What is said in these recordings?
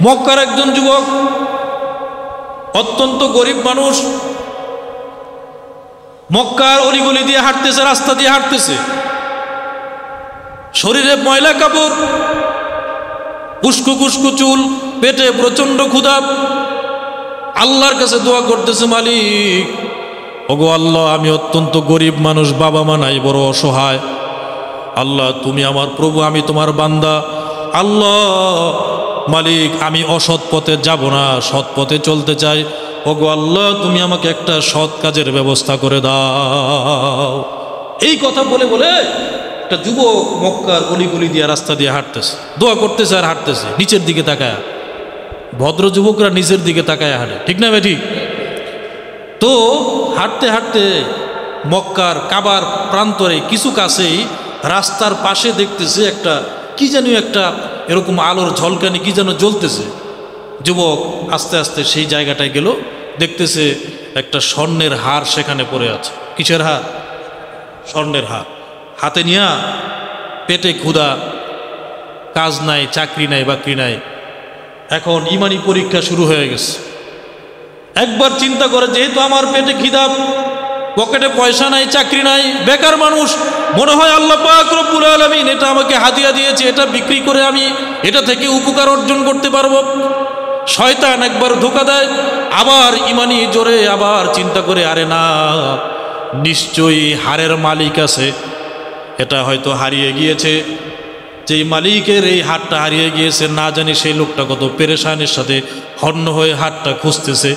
মক্কার একজন যুবক, অত্যন্ত গরিব মানুষ, মক্কার অলিগলি দিয়ে হাঁটতেছে, রাস্তা দিয়ে হাঁটতেছে, শরীরে ময়লা কাপড়, উস্কো কুস্কো চুল, পেটে প্রচন্ড ক্ষুধা। আল্লাহর কাছে দোয়া করতেছে, মালিক ওগো আল্লাহ, আমি অত্যন্ত গরিব মানুষ, বাবা মা নাই, বড় অসহায়। আল্লাহ তুমি আমার প্রভু, আমি তোমার বান্দা। আল্লাহ মালিক, আমি অসৎ পথে যাব না, সৎ পথে চলতে চাই। ওগো আল্লাহ, তুমি আমাকে একটা সৎ কাজের ব্যবস্থা করে দাও। এই কথা বলে বলে একটা যুবক মক্কার অলিগলি দিয়ে রাস্তা দিয়ে হাঁটতেছে, দোয়া করতেছে আর হাঁটতেছে, নিচের দিকে তাকায়। ভদ্র যুবকরা নিচের দিকে তাকায় হাঁটে, ঠিক না বেঠিক? তো হাঁটতে হাঁটতে মক্কার কাবার প্রান্তরে কিছু কাছেই রাস্তার পাশে দেখতেছে একটা কি জানি একটা এরকম আলোর ঝলকানি কি যেন জ্বলতেছে। যুবক আস্তে আস্তে সেই জায়গাটায় গেল, দেখতেছে একটা স্বর্ণের হার সেখানে পড়ে আছে। কিসের হার? স্বর্ণের হার। হাতে নিয়া, পেটে ক্ষুধা, কাজ নাই, চাকরি নাই, বাকরি নাই, এখন ইমানি পরীক্ষা শুরু হয়ে গেছে। একবার চিন্তা করে, যেহেতু আমার পেটে খিদা, পকেটে পয়সা নাই, চাকরি নাই, বেকার মানুষ, মনে হয় আল্লাহ পাক রব্বুল আলামিন এটা আমাকে হাদিয়া দিয়েছে, এটা বিক্রি করে আমি এটা থেকে উপকার অর্জন করতে পারবো। শয়তান একবার ধোঁকা দেয়, আবার ইমানি জোরে আবার চিন্তা করে, আরে না, নিশ্চয়ই হারের মালিক আছে, এটা হয়তো হারিয়ে গিয়েছে। যেই মালিকের এই হাটটা হারিয়ে গিয়েছে, না জানি সেই লোকটা কত পেরেশানের সাথে হন্য হয়ে হাটটা খুঁজতেছে।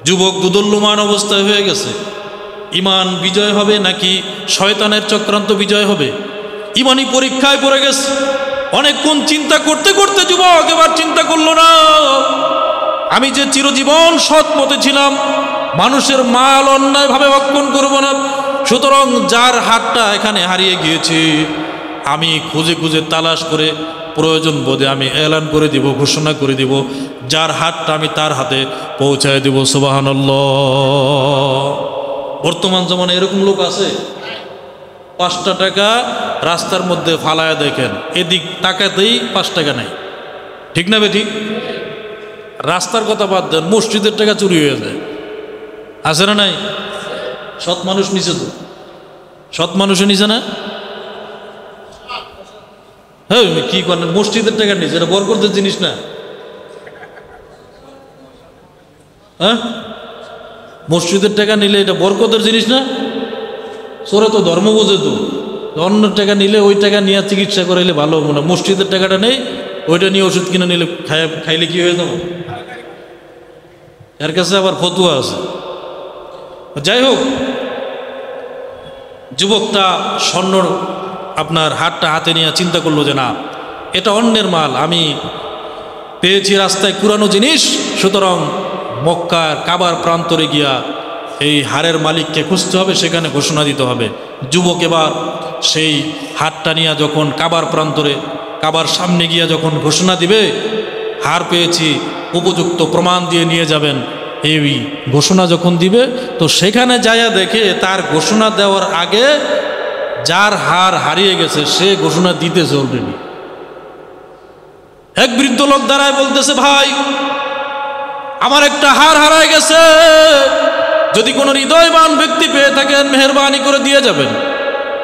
যুবক দুদুল্যমান অবস্থায় হয়ে গেছে। ইমান বিজয় হবে নাকি শয়তানের চক্রান্ত বিজয় হবে? ইমানি পরীক্ষায় পড়ে গেছে। অনেকক্ষণ চিন্তা করতে করতে যুবক এবার চিন্তা করলো, না, আমি যে চিরজীবন সৎ পথে ছিলাম, মানুষের মাল অন্যায়ভাবে ভক্ষণ করব না, সুতরাং যার হাটটা এখানে হারিয়ে গিয়েছে, আমি খুঁজে খুঁজে তালাশ করে প্রয়োজন বোধে আমি এলান করে দিব, ঘোষণা করে দিব, যার হাতটা আমি তার হাতে পৌঁছায় দিব। সুবহানাল্লাহ। বর্তমান জমানে এরকম লোক আছে, 5টা টাকা রাস্তার মধ্যে ফালায়া দেখেন, এদিক টাকাতেই 5 টাকা নাই, ঠিক না বেঠিক? রাস্তার কথা বাদ দেন, মসজিদের টাকা চুরি হয়ে যায়, আছে না নাই? সৎ মানুষ নিচে, তো সৎ মানুষও নিচে না? হ্যাঁ, কি করেন, মসজিদের টাকা নিচে, এটা বরকতের জিনিস না? হ্যাঁ, মসজিদের টাকা নিলে এটা বরকতের জিনিস না? সোরা তো ধর্ম বোঝে, তো অন্য টাকা নিলে ওই টাকা নিয়ে চিকিৎসা করাইলে ভালো মনে হয়। মসজিদের টাকাটা নেই, ওইটা নিয়ে ওষুধ কিনে নিলে খাইলে কি হয়ে যাবো? এর কাছে আবার ফতুয়া আছে। যাই হোক, যুবকটা স্বর্ণ আপনার হাতটা হাতে নিয়ে চিন্তা করলো যে না, এটা অন্যের মাল, আমি পেয়েছি রাস্তায় কুরানো জিনিস, সুতরাং মক্কার কাবার প্রান্তরে গিয়া এই হারের মালিককে খুঁজতে হবে, সেখানে ঘোষণা দিতে হবে। যুবক এবার সেই হাতটা নিয়ে যখন কাবার প্রান্তরে, কাবার সামনে গিয়া যখন ঘোষণা দিবে, হার পেয়েছি, উপযুক্ত প্রমাণ দিয়ে নিয়ে যাবেন, এই ঘোষণা যখন দিবে, তো সেখানে যাইয়া দেখে তার ঘোষণা দেওয়ার আগে যার হার হারিয়ে গেছে সে ঘোষণা দিতেছে অলরেডি। এক বৃদ্ধ লোক দাঁড়ায় বলতেছে, ভাই আমার একটা হার হারায় গেছে, যদি কোনো হৃদয়বান ব্যক্তি পেয়ে থাকেন মেহেরবানি করে দিয়ে যাবেন।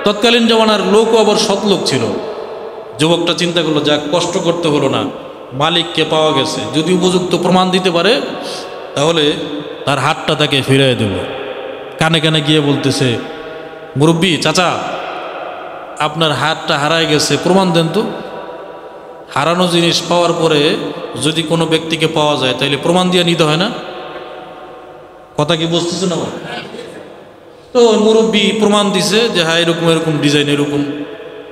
তৎকালীন জমানার লোকও আবার সৎ লোক ছিল। যুবকটা চিন্তা করলো, যাক, কষ্ট করতে হলো না, মালিককে পাওয়া গেছে, যদি উপযুক্ত প্রমাণ দিতে পারে তাহলে তার হাতটা তাকে ফিরিয়ে দেব। কানে কানে গিয়ে বলতেছে, মুরব্বী, চাচা, আপনার হাতটা হারায় গেছে, প্রমাণ দেন তো। হারানো জিনিস পাওয়ার পরে যদি কোনো ব্যক্তিকে পাওয়া যায় তাহলে প্রমাণ দিয়ে নিতে হয় না? কথা কি বুঝতেছে না? তো মুরব্বী প্রমাণ দিছে যে হ্যাঁ এরকম এরকম ডিজাইন, এরকম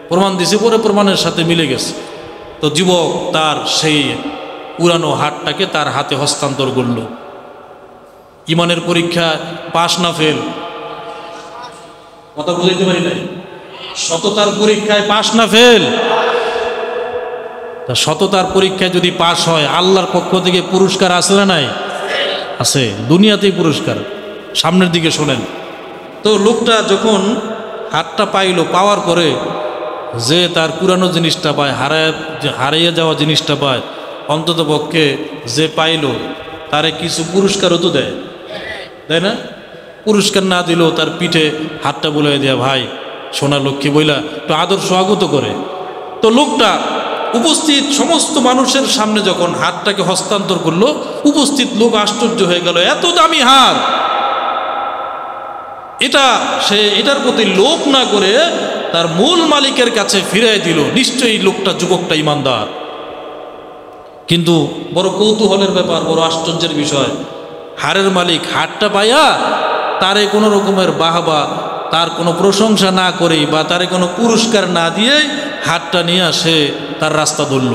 প্রমাণ দিছে, পরে প্রমাণের সাথে মিলে গেছে। তো যুবক তার সেই পুরানো হাতটাকে তার হাতে হস্তান্তর করল। ইমানের পরীক্ষা পাস না ফেল? কথা বুঝাইতে পারি নাই? সততার পরীক্ষায় পাস না ফেল? তা সততার পরীক্ষায় যদি পাস হয়, আল্লাহর পক্ষ থেকে পুরস্কার আছে না নাই? আছে, দুনিয়াতেই পুরস্কার। সামনের দিকে শোনেন। তো লোকটা যখন হাতটা পাইল, পাওয়ার পরে যে তার পুরানো জিনিসটা পায়, হারিয়ে যাওয়া জিনিসটা পায়, অন্তত পক্ষে যে পাইল তারে কিছু পুরস্কারও তো দেয়, তাই না? পুরস্কার না দিলেও তার পিঠে হাতটা বুলাই দেয়া, ভাই সোনা লক্ষ্মী বইলা তো আদর স্বাগত করে। তো লোকটা উপস্থিত সমস্ত মানুষের সামনে যখন হাতটাকে হস্তান্তর করলো, উপস্থিত লোক আশ্চর্য হয়ে গেল, এত দামি হাত! এটা সে এটার প্রতি লোভ না করে তার মূল মালিকের কাছে ফিরিয়ে দিল। নিশ্চয়ই লোকটা, যুবকটা ইমানদার। কিন্তু বড় কৌতূহলের ব্যাপার, বড় আশ্চর্যের বিষয়, হারের মালিক হাতটা পাইয়া তারে কোনো রকমের বাহবা, তার কোনো প্রশংসা না করেই বা তারে কোনো পুরস্কার না দিয়েই হাতটা নিয়ে আসে তার রাস্তা ধরল।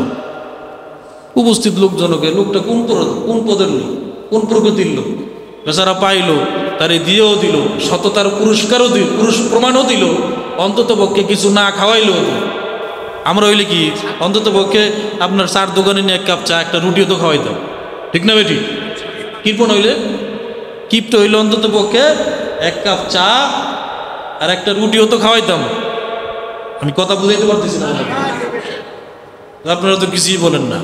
উপস্থিত লোকজনকে, লোকটা কোন পদের লোক, কোন প্রকৃতির লোক, বেচারা পাইল, তারে দিয়েও দিল, সততার পুরস্কারও দিল, প্রমাণও দিল, অন্তত পক্ষে কিছু না খাওয়াইলেও দিল। আমরা হইলে কি অন্তত পক্ষে আপনার চার দোকানে নিয়ে এক কাপ চা, একটা রুটিও তো খাওয়াইতাম, ঠিক না বেটি? কৃপণ হইলে, কিপ্ট হইলে অন্তত পক্ষে এক কাপ চা আর একটা রুটিও তো খাওয়াইতাম। আমি কথা বুঝাইতে পারতেছি না, আপনারা তো কিছুই বলেন না।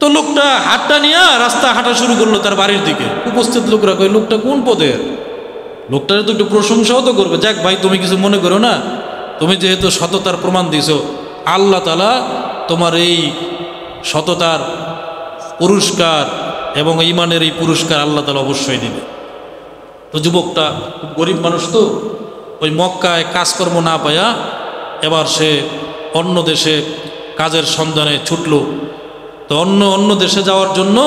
তো লোকটা হাতটা নিয়ে রাস্তা হাঁটা শুরু করলো তার বাড়ির দিকে। উপস্থিত লোকরা কয়, লোকটা কোন পদের? লোকটার তো একটু প্রশংসাও তো করবে। যাক ভাই, তুমি কিছু মনে করো না, তুমি যেহেতু সততার প্রমাণ দিছো, আল্লাহ তাআলা তোমার এই সততার পুরস্কার এবং ঈমানের এই পুরস্কার আল্লাহ তাআলা অবশ্যই দিবে। তো যুবকটা খুব গরিব মানুষ, তো ওই মক্কায় কাজকর্ম না পায়া এবার সে অন্য দেশে কাজের সন্ধানে ছুটল। তো অন্য দেশে যাওয়ার জন্য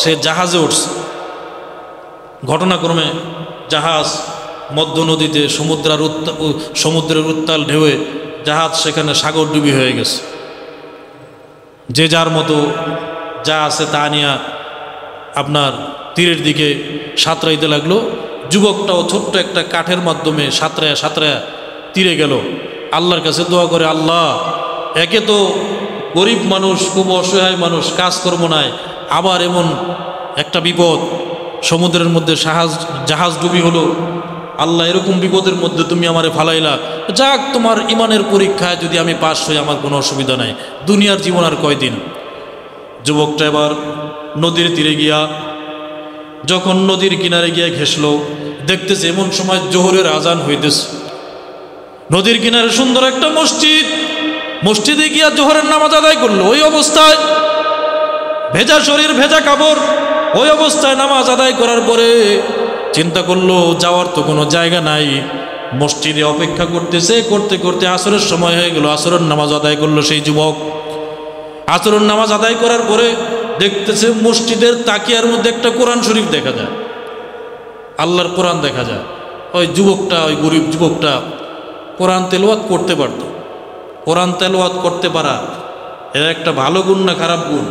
সে জাহাজে উঠছে। ঘটনাক্রমে জাহাজ মধ্য নদীতে সমুদ্রের উত্তাল ঢেউয়ে জাহাজ সেখানে সাগরডুবি হয়ে গেছে। যে যার মতো যা আছে তা নিয়ে আপনার তীরের দিকে সাঁতরাইতে লাগলো। যুবকটাও ছোট্ট একটা কাঠের মাধ্যমে সাঁতরায়া তীরে গেল। আল্লাহর কাছে দোয়া করে, আল্লাহ, একে তো গরিব মানুষ, খুব অসহায় মানুষ, কাজকর্ম নাই, আবার এমন একটা বিপদ, সমুদ্রের মধ্যে জাহাজ ডুবি হলো। আল্লাহ, এরকম বিপদের মধ্যে তুমি আমারে ফালাইলা, যাক তোমার ইমানের পরীক্ষায় যদি আমি পাশ হই আমার কোনো অসুবিধা নাই, দুনিয়ার জীবন আর কয়দিন। যুবকটা এবার নদীর তীরে গিয়া, যখন নদীর কিনারে গিয়া ঘেসলো, দেখতেছে এমন সময় জোহরের আজান হইতেছে। নদীর কিনারে সুন্দর একটা মসজিদ, মসজিদে গিয়া জোহরের নামাজ আদায় করলো। ওই অবস্থায় ভেজা শরীর, ভেজা কাপড়, ওই অবস্থায় নামাজ আদায় করার পরে চিন্তা করলো যাওয়ার তো কোনো জায়গা নাই। মসজিদে অপেক্ষা করতেছে, করতে করতে আসরের সময় হয়ে গেল। আসরের নামাজ আদায় করলো সেই যুবক। আসরের নামাজ আদায় করার পরে দেখতেছে মসজিদের তাকিয়ার মধ্যে একটা কোরআন শরীফ দেখা যায়, আল্লাহর কোরআন দেখা যায়। ওই যুবকটা, ওই গরিব যুবকটা কোরআন তেলাওয়াত করতে পারত। কোরআন তেলাওয়াত করতে পারা এর একটা ভালো গুণ না খারাপ গুণ?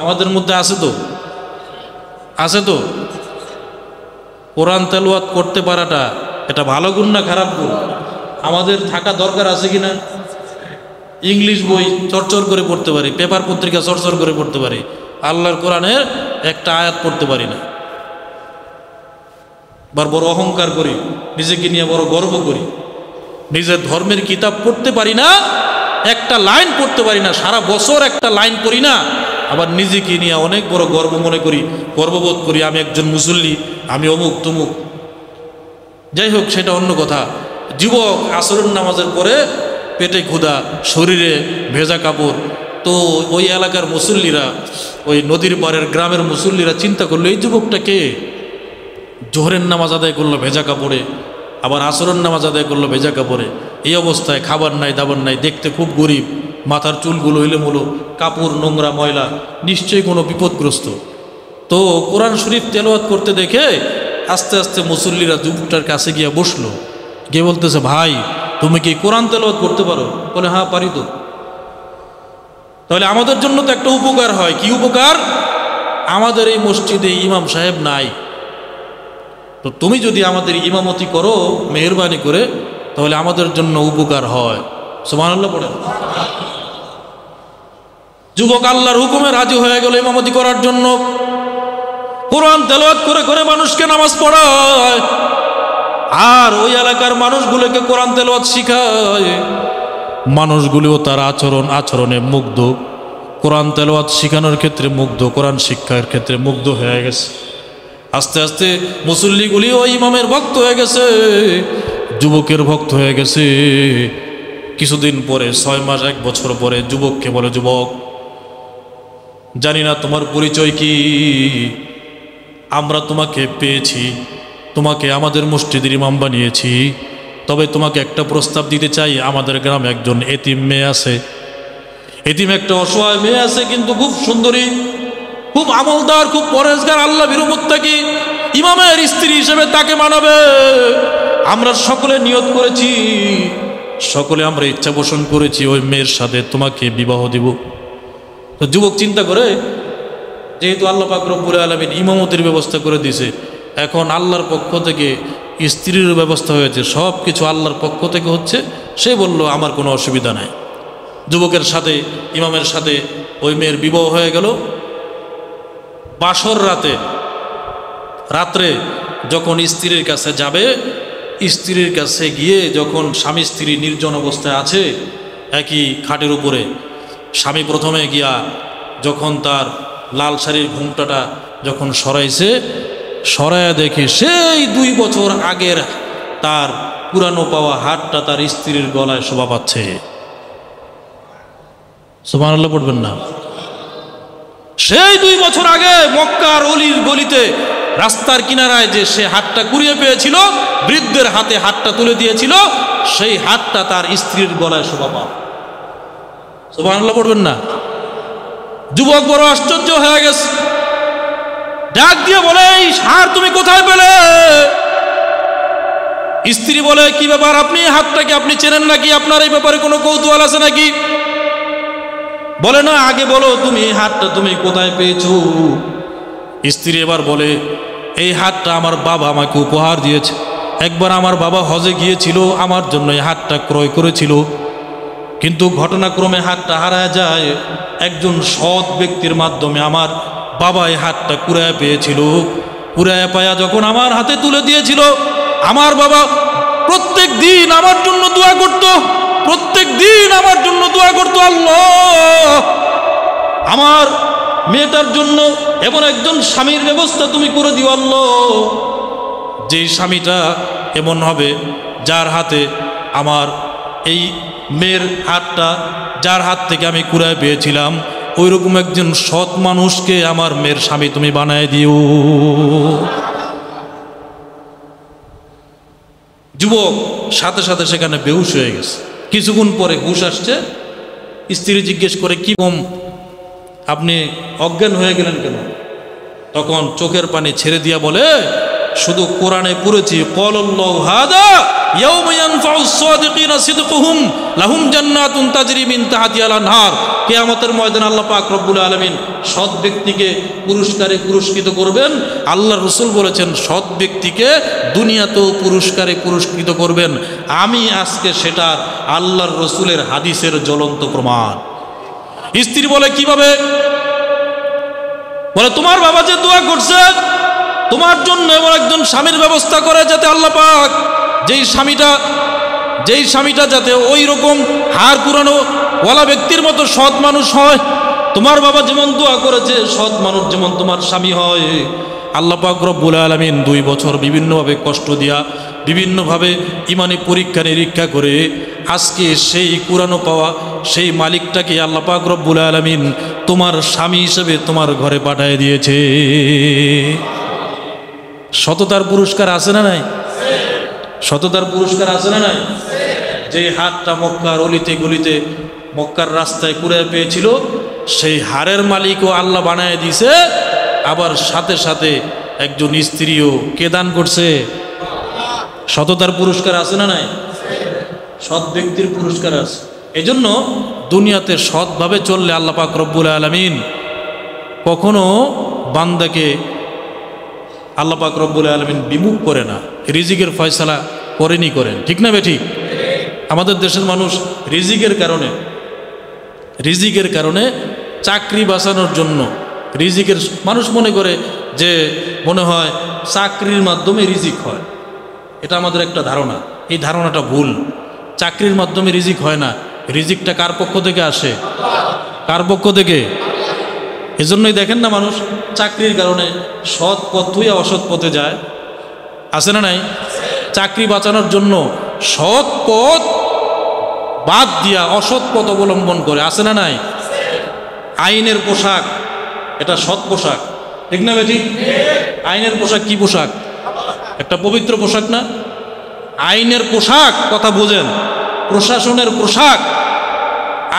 আমাদের মধ্যে আছে তো, আছে তো। কোরআন তেলাওয়াত করতে পারাটা এটা ভালো গুণ না খারাপ গুণ? আমাদের থাকা দরকার আছে কি না? ইংলিশ বই চরচর করে পড়তে পারি, পেপার পত্রিকা চরচর করে পড়তে পারি, আল্লাহর কোরআনের একটা আয়াত পড়তে পারি না। বড় অহংকার করি, নিজেকে নিয়ে বড় গর্ব করি। নিজের ধর্মের কিতাব পড়তে পারি না, একটা লাইন পড়তে পারি না, সারা বছর একটা লাইন পড়ি না, আবার নিজেকে নিয়ে অনেক বড় গর্ব মনে করি, গর্ববোধ করি, আমি একজন মুসল্লি, আমি অমুক তমুক। যাই হোক, সেটা অন্য কথা। যুবক আসরের নামাজের পরে পেটে ক্ষুধা, শরীরে ভেজা কাপড়। তো ওই এলাকার মুসল্লিরা, ওই নদীর পাড়ের গ্রামের মুসল্লিরা চিন্তা করলো, এই যুবকটা কে? জোহরের নামাজ আদায় করলো ভেজা কাপড়ে, আবার আসরের নামাজ আদায় করলো ভেজা কাপড়ে। এই অবস্থায় খাবার নাই, দাবার নাই, দেখতে খুব গরিব, মাথার চুলগুলো এলোমেলো, কাপড় নোংরা ময়লা, নিশ্চয়ই কোনো বিপদগ্রস্ত। তো কোরআন শরীফ তেলাওয়াত করতে দেখে আস্তে আস্তে মুসল্লিরা যুবকটার কাছে গিয়ে বসলো, গিয়ে বলতেছে, ভাই তুমি কি কোরআন তেলাওয়াত করতে পারো? বলে, হ্যাঁ পারি তো। তাহলে আমাদের জন্য তো একটা উপকার হয়। কি উপকার? আমাদের এই মসজিদে ইমাম সাহেব নাই, তো তুমি যদি আমাদের ইমামতি করো মেহেরবানি করে, তাহলে আমাদের জন্য উপকার হয়। সুবহানাল্লাহ পড়েন। যুবক আল্লাহর হুকুমে রাজি হয়ে গেল ইমামতি করার জন্য। কোরআন তেলাওয়াত করে করে মানুষকে নামাজ পড়ায়, আর ওই এলাকার মানুষগুলোকে কোরআন তেলাওয়াত শিখায়। মানুষগুলিও তার আচরণে মুগ্ধ, কোরআন তেলাওয়াত শিখানোর ক্ষেত্রে মুগ্ধ, কোরআন শিক্ষার ক্ষেত্রে মুগ্ধ হয়ে গেছে। আস্তে আস্তে মুসল্লিগুলিও ইমামের ভক্ত হয়ে গেছে, যুবকের ভক্ত হয়ে গেছে। কিছুদিন পরে 6 মাস 1 বছর পরে যুবককে বলে, যুবক জানি না তোমার পরিচয় কি, আমরা তোমাকে পেয়েছি, তোমাকে আমাদের মসজিদের ইমাম বানিয়েছি, তবে তোমাকে একটা প্রস্তাব দিতে চাই। আমাদের গ্রামে একজন এতিম মেয়ে আছে, এতিম একটা অসহায় মেয়ে আছে, কিন্তু খুব সুন্দরী, খুব আমলদার, খুব পরেজগার, আল্লাহ ভীরু মুত্তাকি, ইমামের স্ত্রী হিসেবে তাকে মানাবে। আমরা সকলে নিয়ত করেছি, সকলে আমরা ইচ্ছা পোষণ করেছি ওই মেয়ের সাথে তোমাকে বিবাহ দিব। তো যুবক চিন্তা করে, যেহেতু আল্লাহ পাক রব্বুল আলামিন ইমামতির ব্যবস্থা করে দিয়েছে, এখন আল্লাহর পক্ষ থেকে স্ত্রীর ব্যবস্থা হয়েছে, সব কিছু আল্লাহর পক্ষ থেকে হচ্ছে, সে বলল আমার কোনো অসুবিধা নাই। যুবকের সাথে ইমামের সাথে ওই মেয়ের বিবাহ হয়ে গেল। বাসর রাত্রে যখন স্ত্রীর কাছে যাবে, স্ত্রীর কাছে গিয়ে যখন স্বামী স্ত্রী নির্জন অবস্থায় আছে একই খাটের উপরে, স্বামী প্রথমে গিয়া যখন তার লাল শাড়ির ঘুমটাটা যখন সরাইয়া দেখে সেই 2 বছর আগের তার পুরানো পাওয়া হাতটা তার স্ত্রীর গলায় শোভা পাচ্ছে। সুবহানাল্লাহ পড়বেন না? সেই 2 বছর আগে মক্কার অলির গলিতে রাস্তার কিনারায় যে সে হাতটা কুড়িয়ে পেয়েছিল, বৃদ্ধের হাতে হাতটা তুলে দিয়েছিল, সেই হাতটা তার স্ত্রীর গলায় শোভা পায়। সুবহানাল্লাহ পড়বেন না? যুবক বড় আশ্চর্য হয়ে গেছে, ডাক দিয়ে বলে, এই হার তুমি কোথায় পেলে? স্ত্রী বলে, কি ব্যাপার, আপনি হাতটাকে আপনি চেনেন নাকি? আপনার এই ব্যাপারে কোনো কৌতূহল আছে নাকি? বলে, না, আগে বলো তুমি এই হাতটা তুমি কোথায় পেয়েছো? স্ত্রী এবার বলে, এই হাতটা আমার বাবা আমাকে উপহার দিয়েছে। একবার আমার বাবা হজে গিয়েছিল, আমার জন্য এই হাতটা ক্রয় করেছিল, কিন্তু ঘটনাক্রমে হাতটা হারায় যায়। একজন সৎ ব্যক্তির মাধ্যমে আমার বাবা এই হাতটা কুড়ায় পেয়েছিল। কুড়ায় পায়া যখন আমার হাতে তুলে দিয়েছিল, আমার বাবা প্রত্যেক দিন আমার জন্য দোয়া করত, প্রত্যেক দিন আমার জন্য দোয়া করত, আল্লাহ আমার মেয়েটার জন্য এমন একজন স্বামীর ব্যবস্থা তুমি করে দিও আল্লাহ, যেই স্বামীটা এমন হবে যার হাতে আমার এই মেয়ের হাতটা, যার হাত থেকে আমি কুড়ায় পেয়েছিলাম, ওইরকম একজন সৎ মানুষকে আমার মেয়ের স্বামী তুমি বানায় দিও। যুবক সাথে সাথে সেখানে বেহুশ হয়ে গেছে। কিছুক্ষণ পরে হুশ আসছে। স্ত্রী জিজ্ঞেস করে, কি কম আপনি অজ্ঞান হয়ে গেলেন কেন? তখন চোখের পানি ছেড়ে দিয়া বলে, শুধু কোরআনে পড়েছি, ক্বালাল্লাহু হাদা ইয়াউমা ইয়ানফাউস সাদিকিনা সিদকুহুম লাহুম জান্নাতুন তাজরি মিন তাহতিহাল আনহার। কিয়ামতের ময়দানে আল্লাহ পাক রব্বুল আলামিন সৎ ব্যক্তিকে পুরস্কারে পুরস্কৃত করবেন। আল্লাহর রাসূল বলেছেন, সৎ ব্যক্তিকে দুনিয়াতেও পুরস্কারে পুরস্কৃত করবেন। আমি আজকে সেটা আল্লাহর রাসূলের হাদিসের জ্বলন্ত প্রমাণ। স্ত্রী বলে, কিভাবে? বলে, তোমার বাবা যে দোয়া করছে তোমার জন্য এমন একজন স্বামীর ব্যবস্থা করে, যাতে আল্লাহ পাক যেই স্বামীটা যাতে ওই রকম হাড় পুরানো ওয়ালা ব্যক্তির মতো সৎ মানুষ হয়। তোমার বাবা যেমন দোয়া করেছে, সৎ মানুষ যেমন তোমার স্বামী হয়। আল্লাহ পাক রব্বুল আলামিন 2 বছর বিভিন্নভাবে কষ্ট দিয়া, বিভিন্নভাবে ইমানি পরীক্ষা নিরীক্ষা করে আজকে সেই পুরানো পাওয়া সেই মালিকটাকে আল্লাহ পাক রব্বুল আলামিন তোমার স্বামী হিসেবে তোমার ঘরে পাঠিয়ে দিয়েছে। সততার পুরস্কার আছে না নাই? সততার পুরস্কার আছে না নাই? যে হাতটা মক্কার অলিতে গলিতে মক্কার রাস্তায় কুড়ায় পেয়েছিল, সেই হারের মালিকও আল্লাহ বানায় দিয়েছে। আবার সাথে সাথে একজন স্ত্রীও কে দান করছে? সততার পুরস্কার আছে না নাই? সৎ ব্যক্তির পুরস্কার আছে। এজন্য দুনিয়াতে সৎভাবে চললে আল্লাহ পাক রব্বুল আলামিন কখনো বান্দাকে আল্লাহ পাক রব্বুল আলামিন বিমুখ করে না, রিজিকের ফয়সালা করেন। ঠিক না বেঠিক? আমাদের দেশের মানুষ রিজিকের কারণে চাকরি বাঁচানোর জন্য মানুষ মনে করে যে মনে হয় চাকরির মাধ্যমে রিজিক হয়। এটা আমাদের একটা ধারণা, এই ধারণাটা ভুল। চাকরির মাধ্যমে রিজিক হয় না, রিজিকটা কার পক্ষ থেকে আসে? কার পক্ষ থেকে? এজন্যই দেখেন না, মানুষ চাকরির কারণে সৎ পথ হইয়া অসৎ পথে যায়, আছে না নাই? চাকরি বাঁচানোর জন্য সৎ পথ বাদ দিয়া অসৎ পথ অবলম্বন করে, আছে না নাই? আইনের পোশাক এটা সৎ পোশাক, ঠিক না বেটি? আইনের পোশাক কি পোশাক? একটা পবিত্র পোশাক না? আইনের পোশাক কথা বুঝেন, প্রশাসনের পোশাক,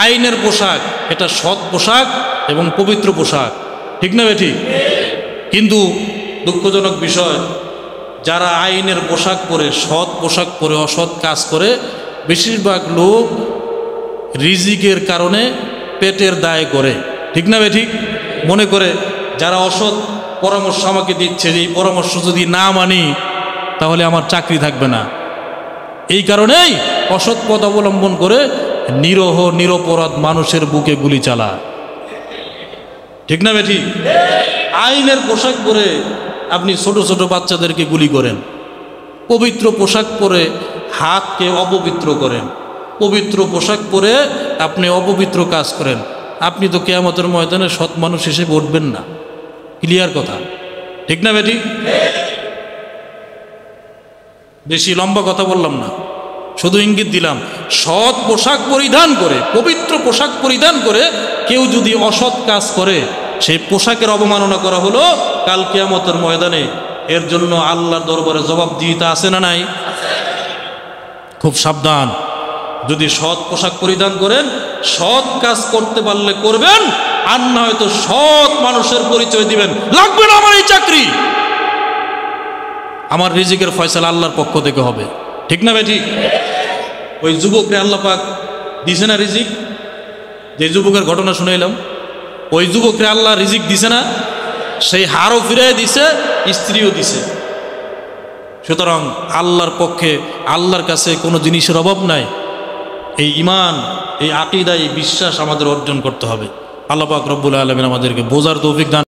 আইনের পোশাক এটা সৎ পোশাক এবং পবিত্র পোশাক, ঠিক না বেটি? কিন্তু দুঃখজনক বিষয়, যারা আইনের পোশাক পরে, সৎ পোশাক পরে অসৎ কাজ করে, বেশিরভাগ লোক রিজিকের কারণে পেটের দায় করে, ঠিক না বেটি? মনে করে যারা অসৎ পরামর্শ আমাকে দিচ্ছে, এই পরামর্শ যদি না মানি তাহলে আমার চাকরি থাকবে না। এই কারণেই অসৎ পথ অবলম্বন করে নিরহ নিরপরাধ মানুষের বুকে গুলি চালায়, ঠিক না বেটি? আইনের পোশাক পরে আপনি ছোট ছোট বাচ্চাদেরকে গুলি করেন, পবিত্র পোশাক পরে হাতকে অপবিত্র করেন, পবিত্র পোশাক পরে আপনি অপবিত্র কাজ করেন, আপনি তো কিয়ামতের ময়দানে সৎ মানুষ হিসেবে উঠবেন না। ক্লিয়ার কথা, ঠিক না বেটি? বেশি লম্বা কথা বললাম না, শুধু ইঙ্গিত দিলাম। সৎ পোশাক পরিধান করে, পবিত্র পোশাক পরিধান করে কেউ যদি অসৎ কাজ করে, সেই পোশাকের অবমাননা করা হলো কাল কিয়ামতের ময়দানে। এর জন্য আল্লাহর দরবারে জবাবদিহিতা আছে না নাই? খুব সাবধান। যদি সৎ পোশাক পরিধান করেন, সৎ কাজ করতে পারলে করবেন, আর না হয়তো সৎ মানুষের পরিচয় দিবেন, লাগবে না আমার এই চাকরি, আমার রিজিকের ফয়সালা আল্লাহর পক্ষ থেকে হবে, ঠিক না বেটি? ওই যুবকরে আল্লাহ পাক দিছে না রিজিক? যে যুবকের ঘটনা শুনাইলাম, ওই যুবকরে আল্লাহ রিজিক দিছে না? সেই হারও ফিরাই দিছে, স্ত্রীও দিছে। সুতরাং আল্লাহর পক্ষে, আল্লাহর কাছে কোনো জিনিসের অভাব নাই। এই ঈমান, এই আকীদা, এই বিশ্বাস আমাদের অর্জন করতে হবে। আল্লাহ পাক রব্বুল আলামিন আমাদেরকে বোঝার তৌফিক দান